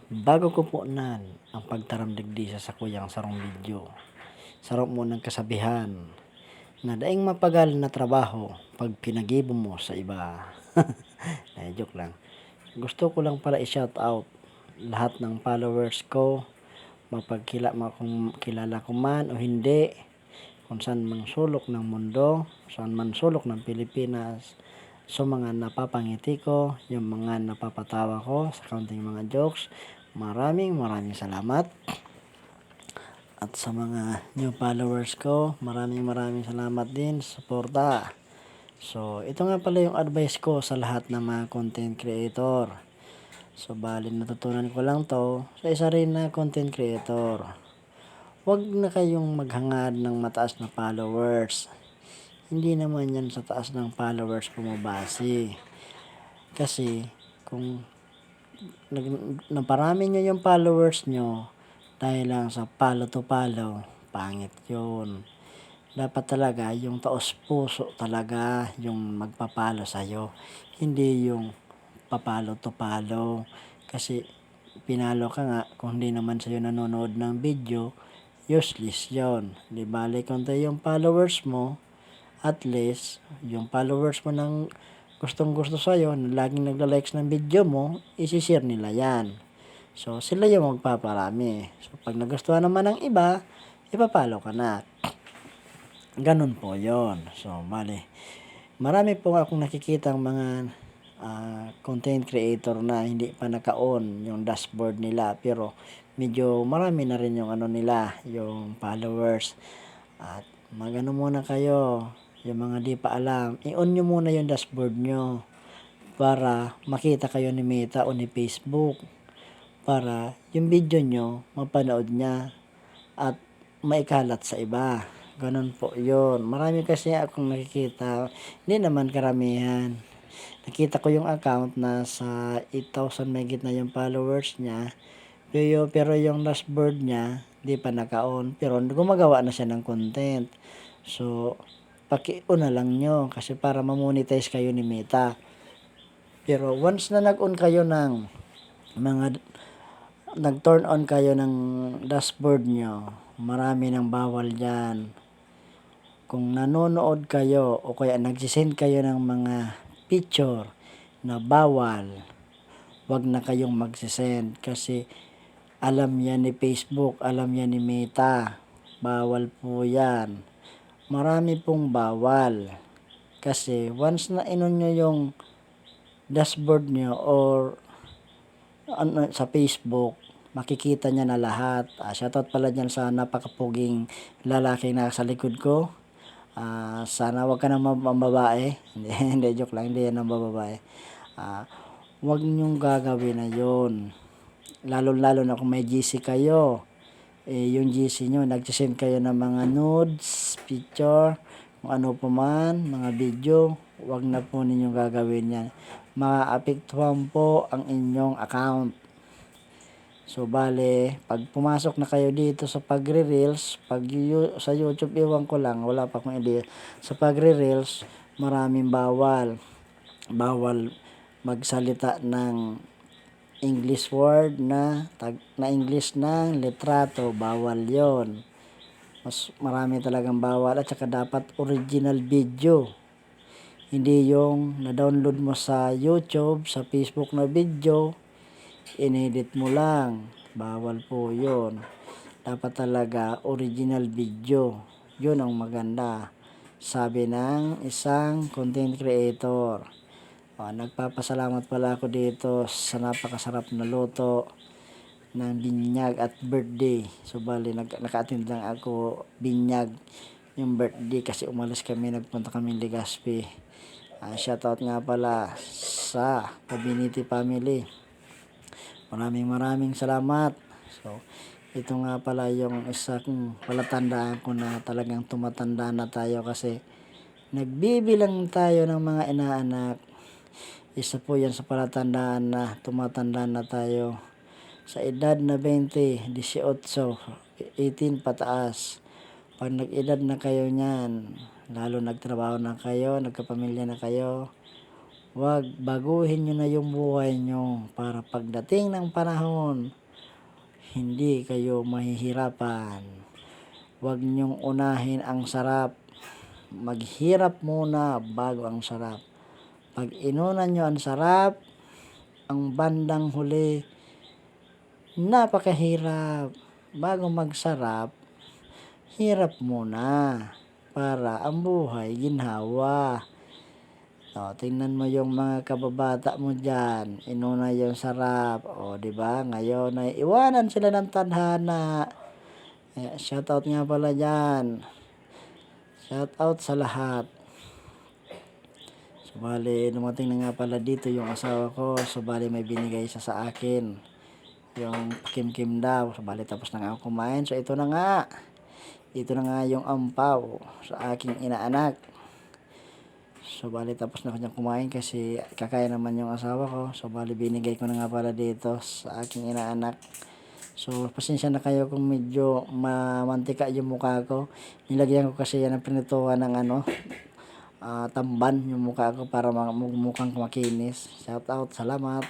Bago ko puunan ang pagtaramdagdisa sa kuyang sarong video, sarap mo ng kasabihan na daing mapagal na trabaho 'pag pinagibo mo sa iba. Joke lang. Gusto ko lang pala i-shoutout lahat ng followers ko, kung kilala ko man o hindi, kung saan mang sulok ng mundo, saan man sulok ng Pilipinas. So, mga napapangiti ko, yung mga napapatawa ko sa kaunting mga jokes, maraming maraming salamat. At sa mga new followers ko, maraming maraming salamat din sa suporta. So, ito nga pala yung advice ko sa lahat ng mga content creator. So, bali natutunan ko lang to sa isa rin na content creator. Huwag na kayong maghangad ng mataas na followers. Hindi naman yan sa taas ng followers bumabase. Kasi, kung naparami nyo yung followers nyo dahil lang sa follow to follow, pangit yun. Dapat talaga yung taos puso talaga yung magpapalo sa'yo, hindi yung papalo to follow. Kasi pinalo ka nga, kung hindi naman sa'yo nanonood ng video, useless yon. Di bale kung yung followers mo, at least yung followers mo ng gustong gusto sa'yo, na laging nagla-likes ng video mo, isi-share nila yan. So, sila yung magpaparami. So, pag nagustuhan naman ng iba, ipapalo ka na. Ganun po yon. So, bale, marami po akong nakikitang mga content creator na hindi pa naka-on yung dashboard nila, pero medyo marami na rin yung ano nila, yung followers. At magano muna kayo, yung mga di pa alam, i-on nyo muna yung dashboard nyo para makita kayo ni Meta o ni Facebook, para yung video nyo mapanood niya at maikalat sa iba. Ganun po yun. Marami kasi akong nakikita, hindi naman karamihan. Nakita ko yung account na sa 8,000 megit na yung followers niya, pero yung dashboard niya di pa naka-on, pero gumagawa na siya ng content. So, paki-on na lang nyo kasi para ma-monetize kayo ni Meta. Pero once na nag-on kayo ng nag-turn on kayo ng dashboard nyo, marami ng bawal dyan. Kung nanonood kayo o kaya nagsisend kayo ng mga picture na bawal, wag na kayong magsisend kasi alam yan ni Facebook, alam yan ni Meta. Bawal po yan. Marami pong bawal. Kasi once na inon nyo yung dashboard nyo or sa Facebook, makikita niya na lahat. Shoutout pala dyan sa napakapuging lalaki na sa likod ko. Sana wag ka na mambabae. Hindi, joke lang, hindi yan ang bababae. Wag nyong gagawin na yun. Lalo na kung may GC kayo. Yung GC nyo, nagsisend kayo ng mga nudes, picture, kung ano pa man, mga video, wag na po ninyong gagawin yan. Maaapektuhan po ang inyong account. So, bale, pag pumasok na kayo dito sa pagre-reels, sa YouTube, iwan ko lang, wala pa akong idea. Sa pagre-reels, maraming bawal. Bawal magsalita ng English word na English ng litrato, bawal yon. Mas marami talagang bawal, at saka dapat original video. Hindi yung na-download mo sa YouTube, sa Facebook na video, inedit mo lang. Bawal po yon. Dapat talaga original video. Yun ang maganda. Sabi ng isang content creator. Nagpapasalamat pala ako dito sa napakasarap na luto ng binyag at birthday. So, bali, naka-attend lang ako binyag yung birthday kasi umalis kami, nagpunta kami Legazpi. Shoutout nga pala sa Cabiniti family. Maraming salamat. So, ito nga pala yung isang palatandaan ko na talagang tumatanda na tayo kasi nagbibilang tayo ng mga inaanak. Isa po yan sa palatandaan na tumatanda na tayo. Sa edad na 20, 18, 18 pataas. Pag nag-edad na kayo niyan, lalo nagtrabaho na kayo, nagkapamilya na kayo, Baguhin niyo na yung buhay niyo para pagdating ng panahon, hindi kayo mahihirapan. Huwag niyong unahin ang sarap, maghirap muna bago ang sarap. 'Pag inuna niyo ang sarap, ang bandang huli napakahirap. Bago magsarap, hirap muna para ang buhay ginhawa. Tingnan mo yung mga kababata mo diyan, inuna yung sarap, 'di ba? Ngayon ay iwanan sila ng tadhana. Shoutout nga pala diyan, shoutout sa lahat. So, bale dumating na nga pala dito yung asawa ko, so bale may binigay siya sa akin, yung pakimkim daw. So bale tapos na nga ako kumain, so ito na nga yung ampaw sa aking inaanak. So bale tapos na ako diyang kumain kasi kakain naman yung asawa ko, so bale binigay ko na nga pala dito sa aking inaanak. So pasensya na kayo kung medyo mamantika yung mukha ko, nilagyan ko kasi yan ng prinituhan ng tamban yung mukha ko para mukhang makinis. Shoutout, salamat.